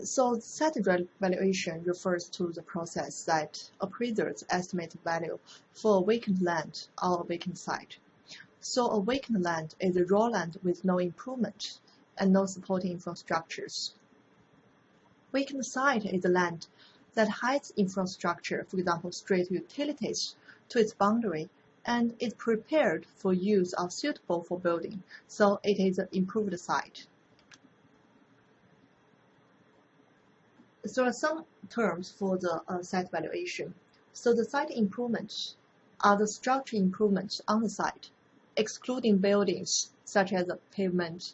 So site valuation refers to the process that appraisers estimate value for a vacant land or a vacant site. So a vacant land is a raw land with no improvement and no supporting infrastructures. Vacant site is a land that has infrastructure, for example, street utilities, to its boundary, and is prepared for use or suitable for building, so it is an improved site. There are some terms for the site valuation. So the site improvements are the structural improvements on the site, excluding buildings such as pavement,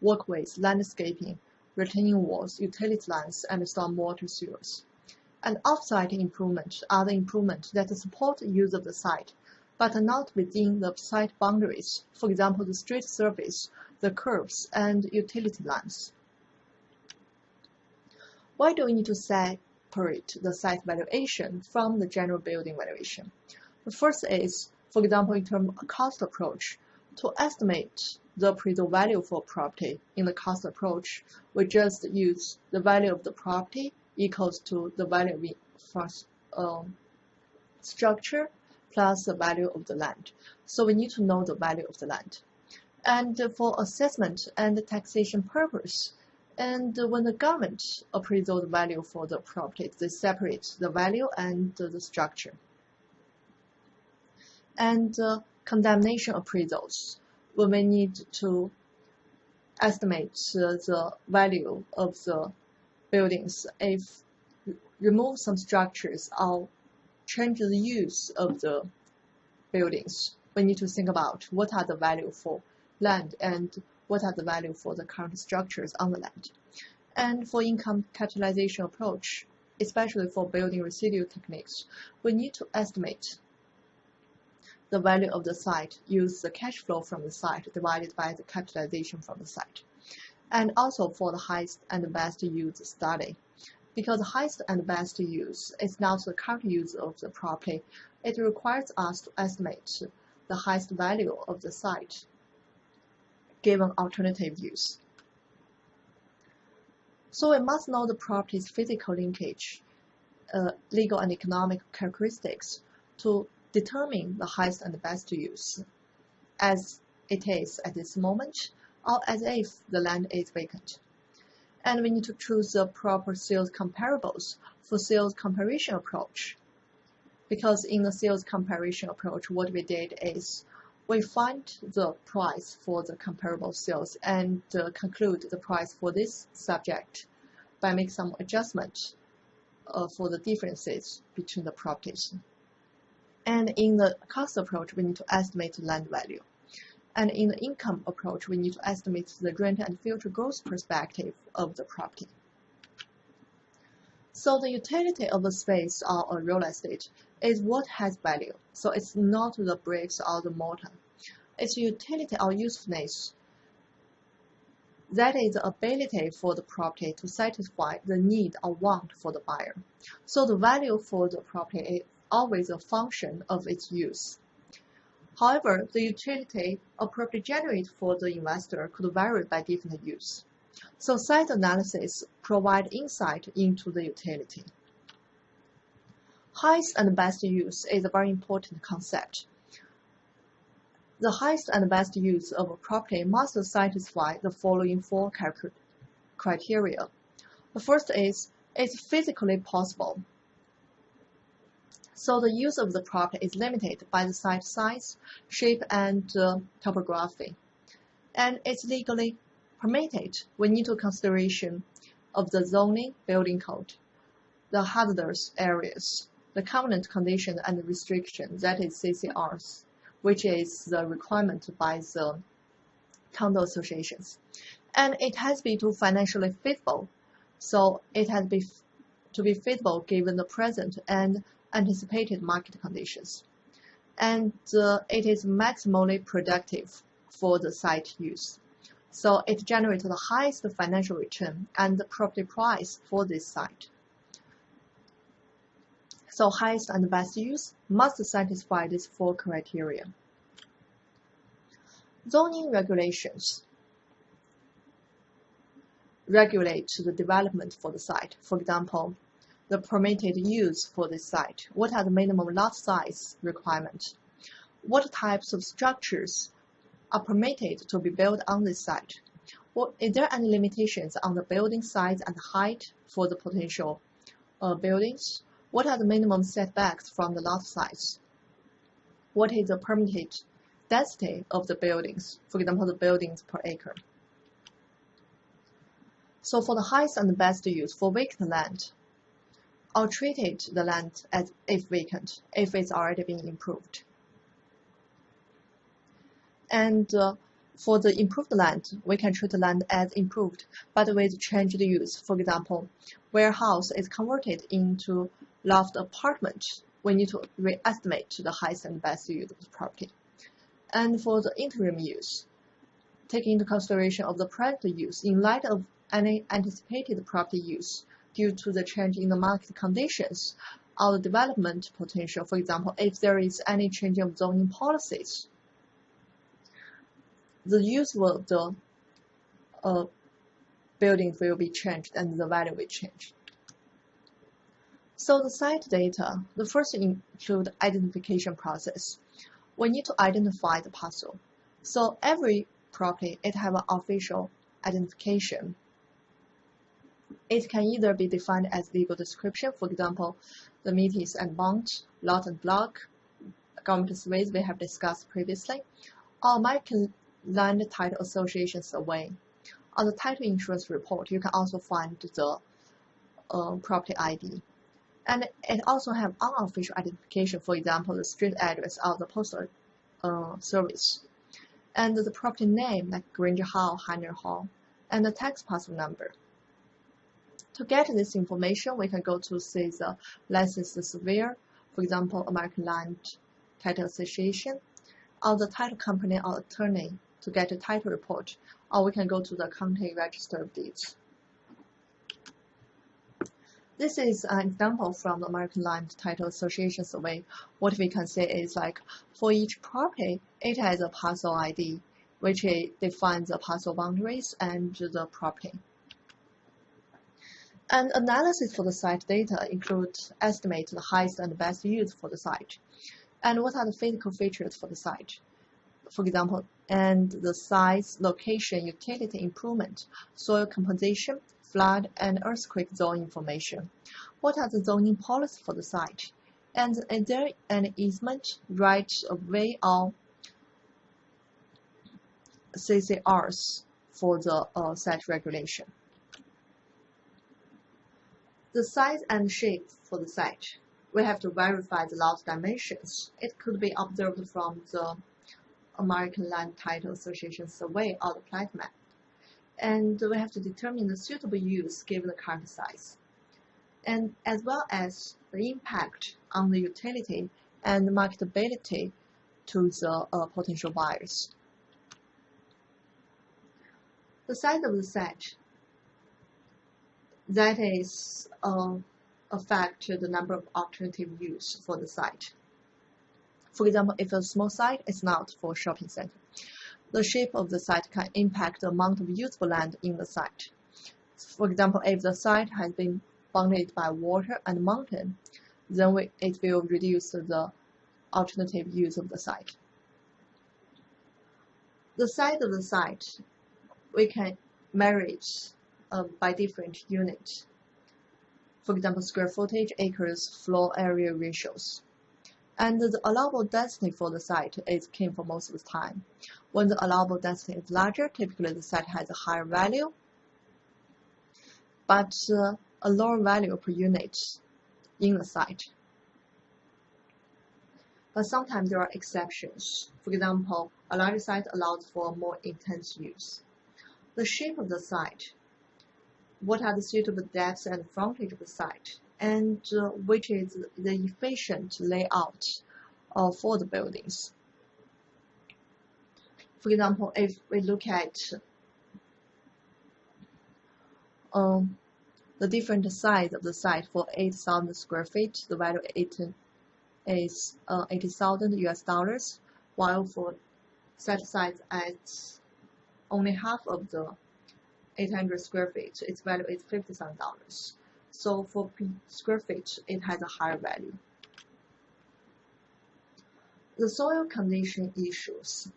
walkways, landscaping, retaining walls, utility lines, and stormwater sewers. And off-site improvements are the improvements that support the use of the site, but are not within the site boundaries, for example, the street surface, the curbs, and utility lines. Why do we need to separate the site valuation from the general building valuation? The first is, for example, in terms of cost approach. To estimate the appraisal value for property in the cost approach, we just use the value of the property equals to the value of structure plus the value of the land. So we need to know the value of the land. And for assessment and taxation purpose, and when the government appraises the value for the property, they separate the value and the structure. And condemnation appraisals, when we need to estimate the value of the buildings, if remove some structures or change the use of the buildings, we need to think about what are the value for land and what are the value for the current structures on the land. And for income capitalization approach, especially for building residual techniques, we need to estimate the value of the site, use the cash flow from the site divided by the capitalization from the site. And also for the highest and best use study. Because the highest and best use is not the current use of the property, it requires us to estimate the highest value of the site given alternative use. So we must know the property's physical linkage, legal and economic characteristics to determine the highest and best use, as it is at this moment, or as if the land is vacant. And we need to choose the proper sales comparables for sales comparison approach. Because in the sales comparison approach, what we did is we find the price for the comparable sales and conclude the price for this subject by making some adjustment for the differences between the properties. And in the cost approach, we need to estimate the land value. And in the income approach, we need to estimate the rent and future growth perspective of the property. So the utility of a space or a real estate is what has value. So it's not the bricks or the mortar. It's utility or usefulness. That is the ability for the property to satisfy the need or want for the buyer. So the value for the property is always a function of its use. However, the utility a property generates for the investor could vary by different use. So site analysis provides insight into the utility. Highest and best use is a very important concept. The highest and best use of a property must satisfy the following four criteria. The first is, it's physically possible. So the use of the property is limited by the site size, shape, and topography. And it's legally permitted. We need to consideration of the zoning, building code, the hazardous areas, the covenant condition and restriction, that is CCRs, which is the requirement by the condo associations. And it has to be financially feasible. So it has to be feasible given the present and anticipated market conditions. And it is maximally productive for the site use. So it generates the highest financial return and the property price for this site. So highest and best use must satisfy these four criteria. Zoning regulations. regulate the development for the site. For example, the permitted use for this site. What are the minimum lot size requirements? What types of structures are permitted to be built on this site? Is there any limitations on the building size and height for the potential buildings? What are the minimum setbacks from the lot size? What is the permitted density of the buildings? For example, the buildings per acre. So for the highest and best use for vacant land, I'll treat the land as if vacant, if it's already been improved. And for the improved land, we can treat the land as improved, but with changed use. For example, warehouse is converted into loft apartment. We need to re-estimate the highest and best use of the property. And for the interim use, take into consideration of the present use in light of any anticipated property use due to the change in the market conditions or the development potential. For example, if there is any change of zoning policies, the use of the buildings will be changed and the value will change. So the site data, the first include identification process. We need to identify the parcel. So every property, it have an official identification. It can either be defined as legal description, for example, the meetings and bounds, lot and block, government surveys we have discussed previously, or American Land Title Association survey. On the title insurance report, you can also find the property ID. And it also have unofficial identification, for example, the street address or the postal service. And the property name, like Granger Hall, Heiner Hall, and the tax parcel number. To get this information, we can go to see the licensed surveyor, for example, American Land Title Association, or the title company or attorney to get a title report, or we can go to the county register of deeds. This is an example from the American Land Title Association survey. What we can say is like for each property, it has a parcel ID, which defines the parcel boundaries and the property. And analysis for the site data includes estimate the highest and best use for the site, and what are the physical features for the site. For example, and the size, location, utility improvement, soil composition, flood and earthquake zone information. What are the zoning policies for the site? And is there an easement, right of way, or CCRs for the site regulation? The size and shape for the site. We have to verify the lot dimensions. It could be observed from the American Land Title Association survey or the plat map. And we have to determine the suitable use given the current size, and as well as the impact on the utility and marketability to the potential buyers. The size of the site, that is affect the number of alternative use for the site. For example, if a small site is not for shopping center, the shape of the site can impact the amount of usable land in the site. For example, if the site has been bounded by water and mountain, then it will reduce the alternative use of the site. The size of the site, we can measure it by different units. For example, square footage, acres, floor area ratios. And the allowable density for the site is king for most of the time. When the allowable density is larger, typically the site has a higher value, but a lower value per unit in the site. But sometimes there are exceptions. For example, a larger site allows for more intense use. The shape of the site, what are the suitable depths and frontage of the site, and which is the efficient layout for the buildings. For example, if we look at the different size of the site for 8,000 square feet, the value is $80,000 US, while for site size at only half of the 800 square feet, its value is $50,000. So for per square feet, it has a higher value. The soil condition issues.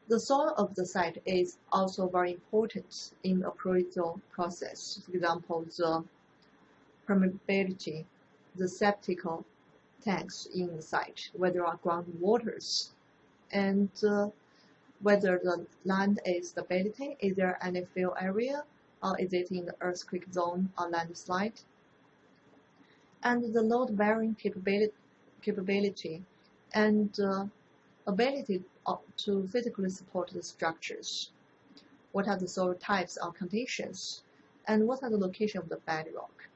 The soil of the site is also very important in the appraisal process. For example, the permeability, the septic tanks in the site, whether there are groundwaters, and whether the land is stability, is there any fill area, or is it in the earthquake zone or landslide, and the load bearing capability and ability to physically support the structures. What are the soil types or conditions, and what are the location of the bedrock?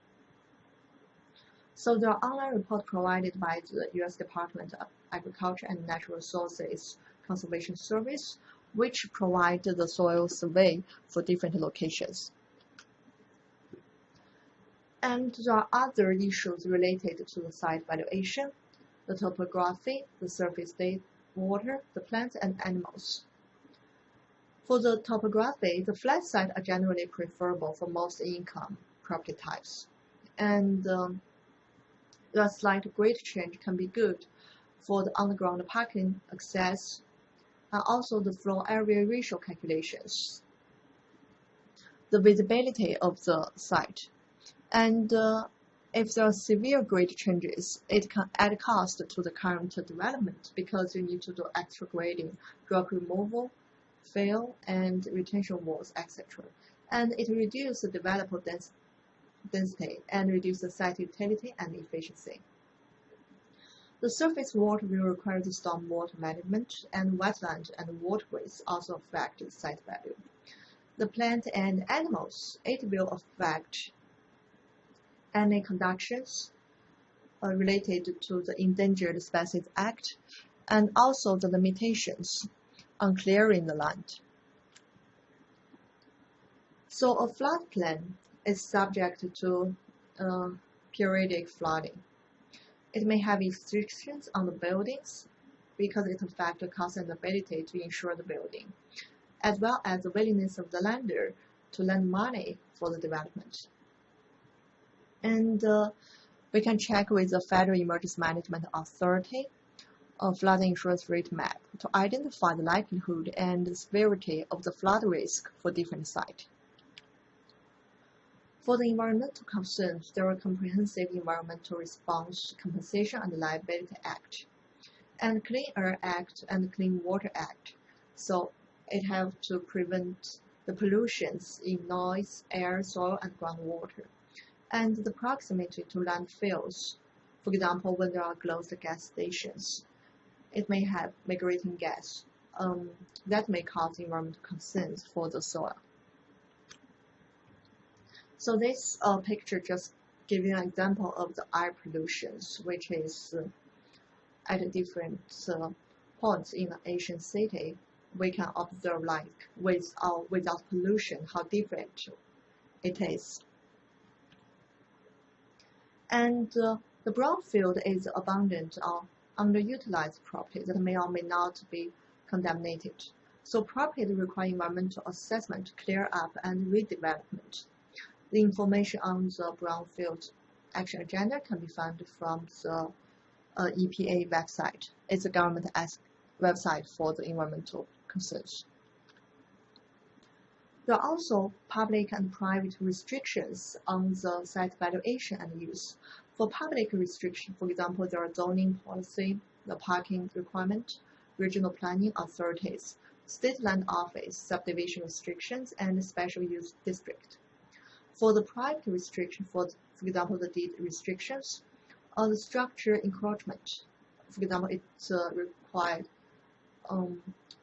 So there are online reports provided by the U.S. Department of Agriculture and Natural Resources Conservation Service, which provide the soil survey for different locations. And there are other issues related to the site valuation, the topography, the surface depth, water, the plants and animals. For the topography, the flat sites are generally preferable for most income property types, and the slight grade change can be good for the underground parking access and also the floor area ratio calculations, the visibility of the site, and if there are severe grade changes, it can add cost to the current development because you need to do extra grading, rock removal, fill, and retention walls, etc. And it reduces the developer density and reduce the site utility and efficiency. The surface water will require the stormwater management, and wetland and waterways also affect the site value. The plant and animals, it will affect any conductions related to the Endangered Species Act, and also the limitations on clearing the land. So a floodplain is subject to periodic flooding. It may have restrictions on the buildings because it affects the cost and ability to insure the building, as well as the willingness of the lender to lend money for the development. And we can check with the Federal Emergency Management Authority a flood insurance rate map to identify the likelihood and the severity of the flood risk for different sites. For the environmental concerns, there are Comprehensive Environmental Response, Compensation and Liability Act, and Clean Air Act and Clean Water Act. So it has to prevent the pollutions in noise, air, soil, and groundwater, and the proximity to landfills. For example, when there are closed gas stations, it may have migrating gas that may cause environmental concerns for the soil. So this picture just gives you an example of the air pollutions, which is at different points in the Asian city. We can observe, like with or without pollution, how different it is. And the brownfield is abundant or underutilized property that may or may not be condemned. So properties require environmental assessment, clear up, and redevelopment. The information on the brownfield action agenda can be found from the EPA website. It's a government website for the environmental concerns. There are also public and private restrictions on the site valuation and use. For public restriction, for example, there are zoning policy, the parking requirement, regional planning authorities, state land office, subdivision restrictions, and special use district. For the private restriction, for example, the deed restrictions, or the structure encroachment, for example, it required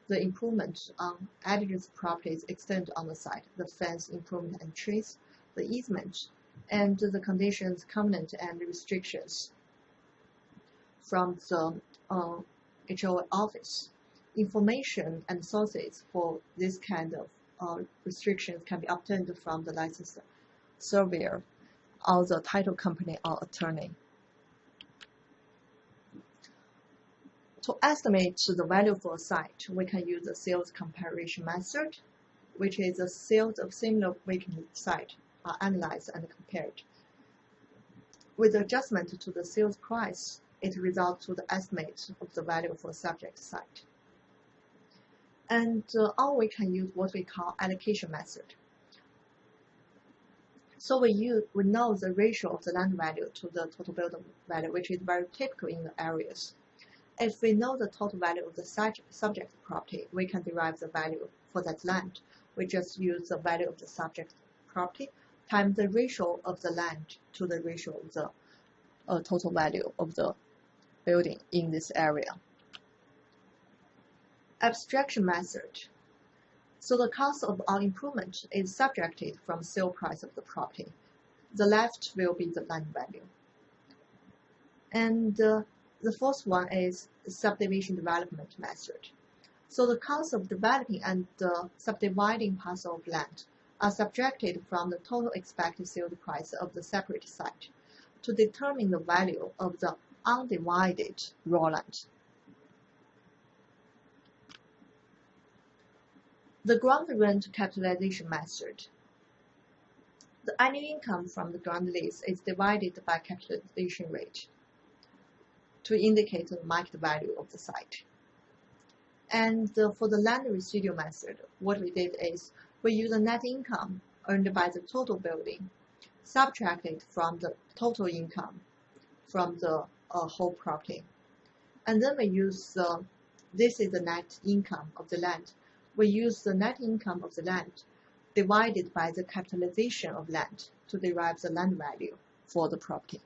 the improvement on adjacent properties extend on the site, the fence improvement and trees, the easement, and the conditions, covenant, and restrictions from the HOA office. Information and sources for this kind of restrictions can be obtained from the licensed surveyor or the title company or attorney. To estimate the value for a site, we can use the sales comparison method. which is the sales of similar vacant site, are analyzed and compared. With adjustment to the sales price, it results to the estimate of the value for subject site. And or we can use what we call allocation method. So we know the ratio of the land value to the total building value, which is very typical in the areas. If we know the total value of the subject property, we can derive the value for that land. We just use the value of the subject property times the ratio of the land to the ratio of the total value of the building in this area. Abstraction method. So the cost of our improvement is subtracted from sale price of the property. The left will be the land value. And the fourth one is subdivision development method. So the cost of developing and subdividing parcel of land are subtracted from the total expected sales price of the separate site to determine the value of the undivided raw land. The ground rent capitalization method. The annual income from the ground lease is divided by capitalization rate to indicate the market value of the site. And for the land residual method, what we did is we use the net income earned by the total building, subtracted from the total income from the whole property. And then we use, this is the net income of the land. We use the net income of the land divided by the capitalization of land to derive the land value for the property.